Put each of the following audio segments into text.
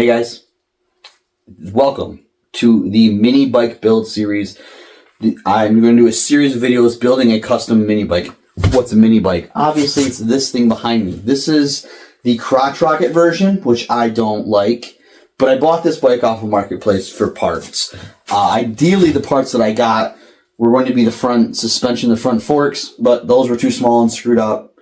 Hey guys, welcome to the mini bike build series. I'm going to do a series of videos building a custom mini bike. What's a mini bike? Obviously it's this thing behind me. This is the crotch rocket version, which I don't like, but I bought this bike off of Marketplace for parts. Ideally the parts that I got were going to be the front suspension, the front forks, but those were too small and screwed up.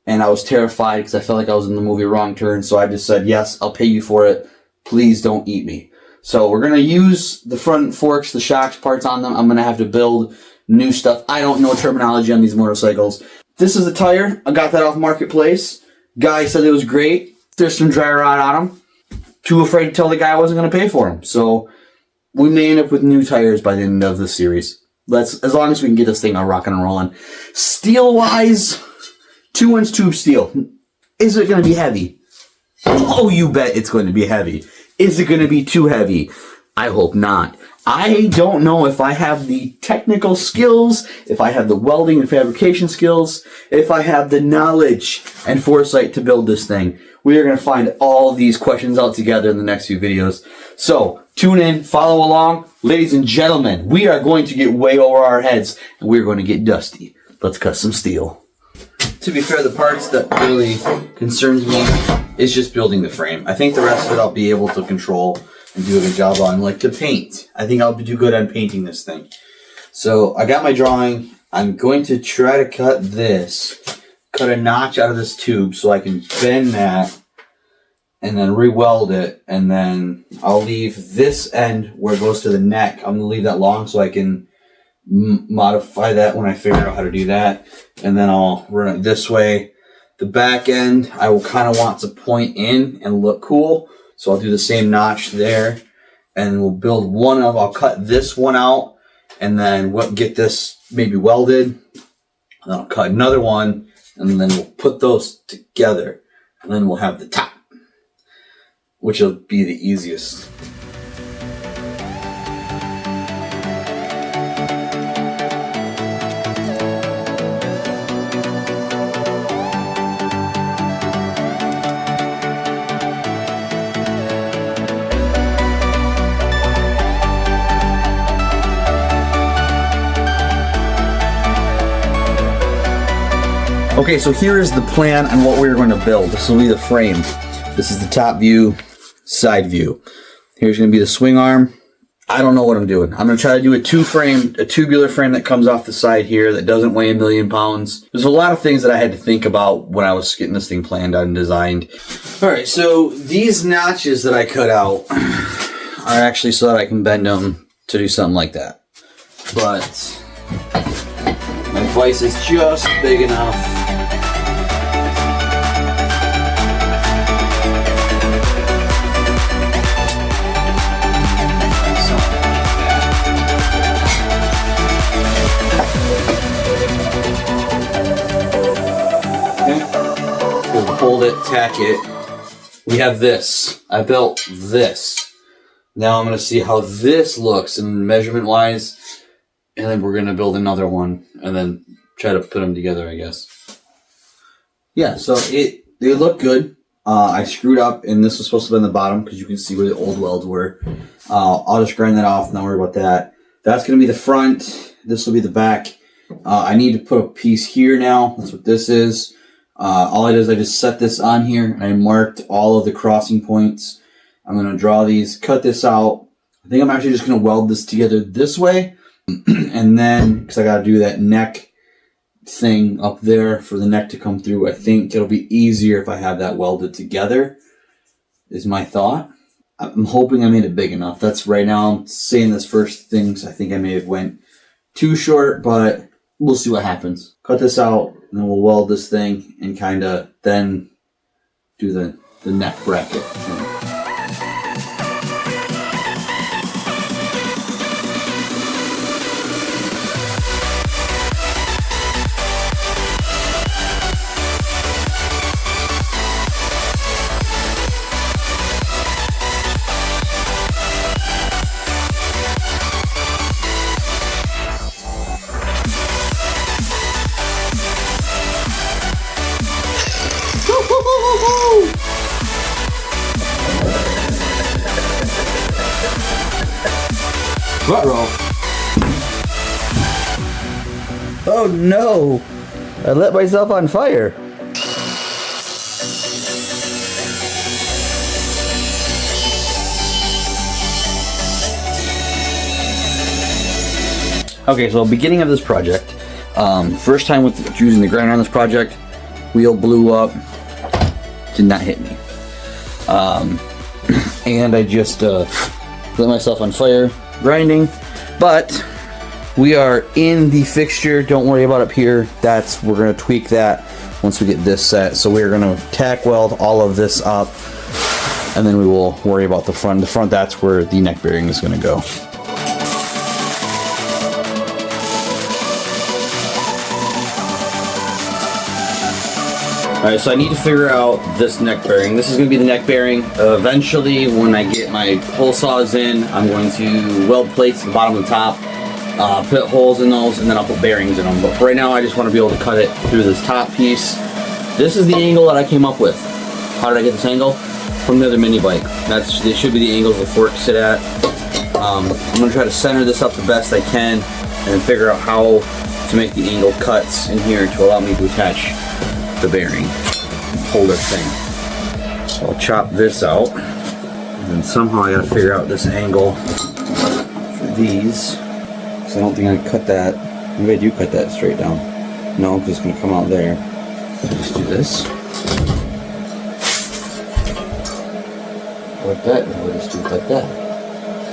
And I was terrified because I felt like I was in the movie Wrong Turn. So I just said, yes, I'll pay you for it. Please don't eat me. So we're going to use the front forks, the shocks, parts on them. I'm going to have to build new stuff. I don't know terminology on these motorcycles. This is the tire. I got that off Marketplace. Guy said it was great. There's some dry rot on them. Too afraid to tell the guy I wasn't going to pay for them. So we may end up with new tires by the end of the series. As long as we can get this thing on rocking and rolling. Steel-wise, 2-inch tube steel. Is it going to be heavy? Oh, you bet it's going to be heavy. Is it going to be too heavy? I hope not. I don't know if I have the technical skills, if I have the welding and fabrication skills, if I have the knowledge and foresight to build this thing. We are going to find all these questions out together in the next few videos. So, tune in, follow along. Ladies and gentlemen, we are going to get way over our heads, and we're going to get dusty. Let's cut some steel. To be fair, the parts that really concerns me is just building the frame. I think the rest of it I'll be able to control and do a good job on. Like to paint. I think I'll do good on painting this thing. So I got my drawing. I'm going to try to cut a notch out of this tube so I can bend that and then re-weld it. And then I'll leave this end where it goes to the neck. I'm going to leave that long so I can modify that when I figure out how to do that, and then I'll run it this way. The back end I will kind of want to point in and look cool, so I'll do the same notch there, and we'll build one of. I'll cut this one out, and then get this maybe welded, and then I'll cut another one, and then we'll put those together, and then we'll have the top, which will be the easiest. Okay, so here is the plan on what we're going to build. This will be the frame. This is the top view, side view. Here's going to be the swing arm. I don't know what I'm doing. I'm going to try to do a tubular frame that comes off the side here that doesn't weigh 1,000,000 pounds. There's a lot of things that I had to think about when I was getting this thing planned out and designed. All right, so these notches that I cut out are actually so that I can bend them to do something like that. But my vise is just big enough. Hold it, tack it. We have this. I built this. Now I'm going to see how this looks and measurement wise, and then we're going to build another one and then try to put them together, I guess. Yeah, so they look good. I screwed up, and this was supposed to be on the bottom because you can see where the old welds were. I'll just grind that off, not worry about that. That's going to be the front. This will be the back. I need to put a piece here now. That's what this is. All I did is I just set this on here, and I marked all of the crossing points. I'm going to draw these, cut this out. I think I'm actually just going to weld this together this way, and then, because I got to do that neck thing up there for the neck to come through, I think it'll be easier if I have that welded together, is my thought. I'm hoping I made it big enough. That's right now, I'm saying this first thing, so I think I may have went too short, but we'll see what happens. Cut this out, and then we'll weld this thing and kind of then do the neck bracket thing. Ruh-roh. Oh no! I lit myself on fire. Okay, so beginning of this project, first time with using the grinder on this project, wheel blew up, did not hit me. And I just lit myself on fire grinding, but we are in the fixture. Don't worry about up here. We're gonna tweak that once we get this set. So we're gonna tack weld all of this up, and then we will worry about the front. The front, that's where the neck bearing is gonna go. Alright, so I need to figure out this neck bearing. This is going to be the neck bearing. Eventually, when I get my hole saws in, I'm going to weld plates at the bottom and the top, put holes in those, and then I'll put bearings in them. But for right now, I just want to be able to cut it through this top piece. This is the angle that I came up with. How did I get this angle? From the other mini bike. This should be the angles the forks sit at. I'm going to try to center this up the best I can, and then figure out how to make the angle cuts in here to allow me to attach the bearing holder thing. So I'll chop this out, and then somehow I gotta figure out this angle for these. So I don't think I cut that. Maybe I do cut that straight down. No, because it's gonna come out there. So just do this. Like that, and we'll just do it like that.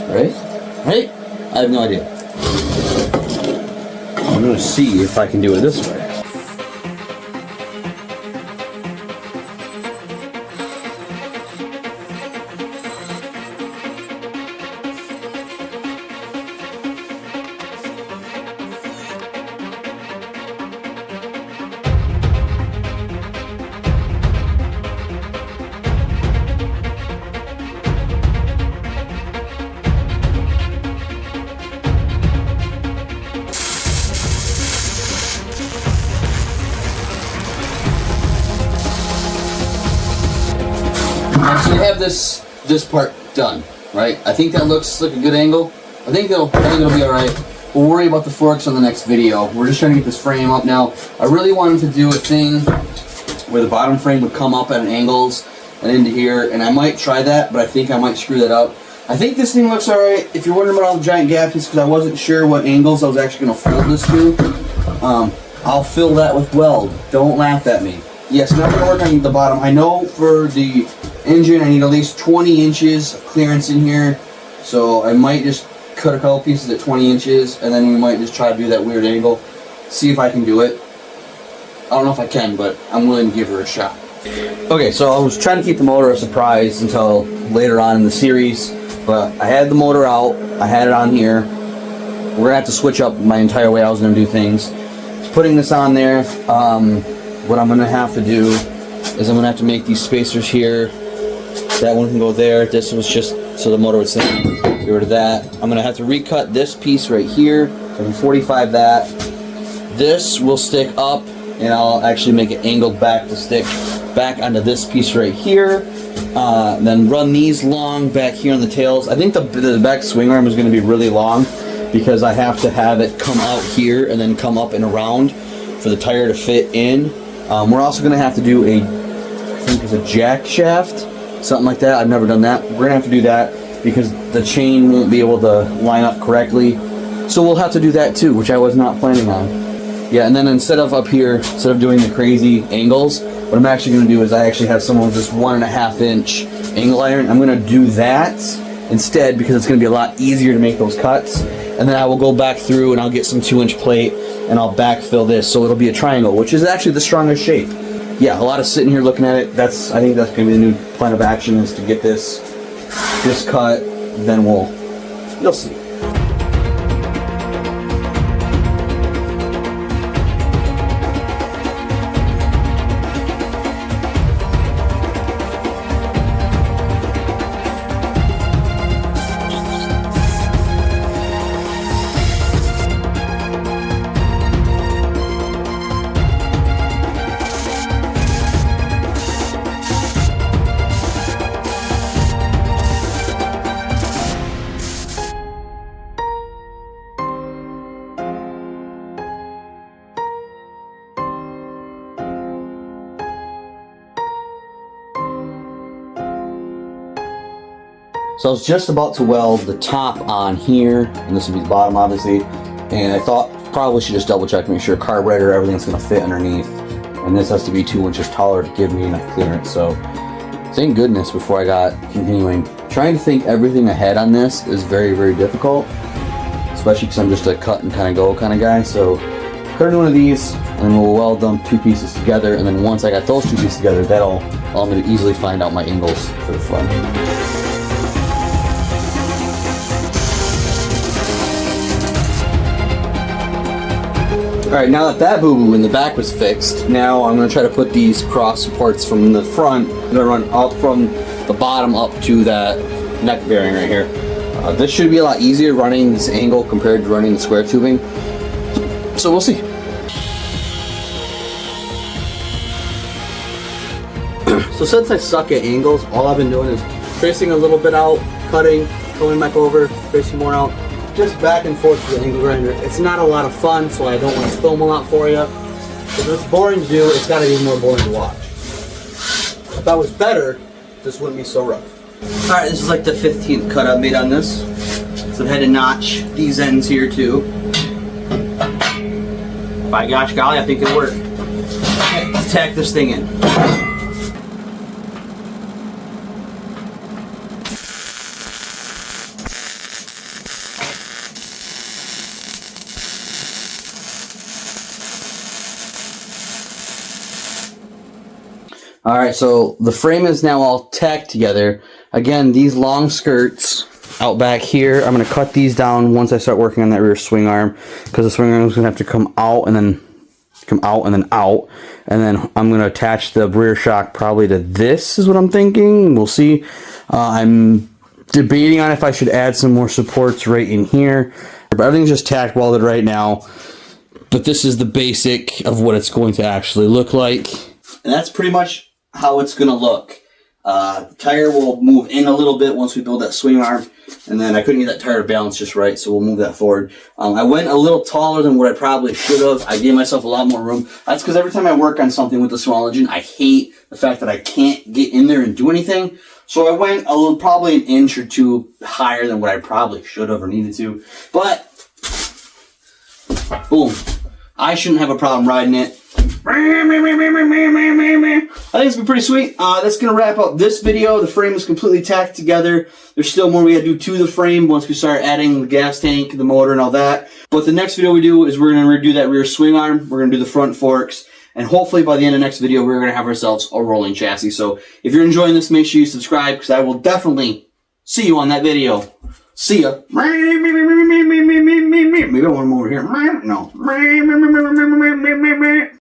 Right? Right? I have no idea. I'm gonna see if I can do it this way. So we have this part done, right? I think that looks like a good angle. I think it'll be all right. We'll worry about the forks on the next video. We're just trying to get this frame up now. I really wanted to do a thing where the bottom frame would come up at an angles and into here, and I might try that, but I think I might screw that up. I think this thing looks all right. If you're wondering about all the giant gaps, it's because I wasn't sure what angles I was actually going to fold this to. I'll fill that with weld. Don't laugh at me. Yes, now we're going to work on the bottom. I know for the engine I need at least 20 inches of clearance in here, so I might just cut a couple pieces at 20 inches, and then we might just try to do that weird angle, see if I can do it. I don't know if I can, but I'm willing to give her a shot. Okay, so I was trying to keep the motor a surprise until later on in the series, but I had the motor out, I had it on here. We're gonna have to switch up my entire way I was gonna do things. Just putting this on there, what I'm gonna have to do is I'm gonna have to make these spacers here. That one can go there. This was just so the motor would sit. Get rid of that. I'm gonna have to recut this piece right here. So I can 45 that. This will stick up, and I'll actually make it angled back to stick back onto this piece right here. Then run these long back here on the tails. I think the back swing arm is gonna be really long because I have to have it come out here and then come up and around for the tire to fit in. We're also gonna have to do I think it's a jack shaft. Something like that. I've never done that. We're gonna have to do that because the chain won't be able to line up correctly. So we'll have to do that too, which I was not planning on. Yeah, and then instead of up here, instead of doing the crazy angles, what I'm actually gonna do is I actually have some of this 1.5 inch angle iron. I'm gonna do that instead because it's gonna be a lot easier to make those cuts. And then I will go back through and I'll get some 2-inch plate and I'll backfill this so it'll be a triangle, which is actually the strongest shape. Yeah, a lot of sitting here looking at it. I think that's gonna be the new plan of action, is to get this cut, then you'll see. So I was just about to weld the top on here, and this would be the bottom obviously, and I thought probably should just double check, make sure carburetor, everything's gonna fit underneath, and this has to be 2 inches taller to give me enough clearance. So thank goodness before I got continuing. Trying to think everything ahead on this is very, very difficult, especially because I'm just a cut and kind of go kind of guy. So cutting one of these, and then we'll weld them 2 pieces together, and then once I got those 2 pieces together, that'll allow me to easily find out my angles for the front. Alright, now that that boo-boo in the back was fixed, now I'm going to try to put these cross supports from the front. I'm going to run up from the bottom up to that neck bearing right here. This should be a lot easier running this angle compared to running the square tubing. So we'll see. So since I suck at angles, all I've been doing is tracing a little bit out, cutting, going back over, tracing more out, just back and forth with the angle grinder. It's not a lot of fun, so I don't want to film a lot for you. If it's boring to do, it's got to be more boring to watch. If I was better, this wouldn't be so rough. Alright, this is like the 15th cut I've made on this. So I had to notch these ends here too. By gosh golly, I think it'll work. Okay, let's tack this thing in. Alright, so the frame is now all tacked together. Again, these long skirts out back here, I'm going to cut these down once I start working on that rear swing arm, because the swing arm is going to have to come out and then out, and then I'm going to attach the rear shock probably to this is what I'm thinking. We'll see. I'm debating on if I should add some more supports right in here, but everything's just tack welded right now. But this is the basic of what it's going to actually look like, and that's pretty much how it's going to look. The tire will move in a little bit once we build that swing arm, and then I couldn't get that tire to balance just right, so we'll move that forward. I went a little taller than what I probably should have. I gave myself a lot more room. That's because every time I work on something with the small engine, I hate the fact that I can't get in there and do anything. So I went a little, probably an inch or two higher than what I probably should have or needed to. But, boom. I shouldn't have a problem riding it. I think it's been pretty sweet. That's going to wrap up this video. The frame is completely tacked together. There's still more we got to do to the frame once we start adding the gas tank, the motor, and all that. But the next video we do is we're going to redo that rear swing arm. We're going to do the front forks. And hopefully by the end of next video, we're going to have ourselves a rolling chassis. So if you're enjoying this, make sure you subscribe, because I will definitely see you on that video. See ya. Maybe I want to move over here. No.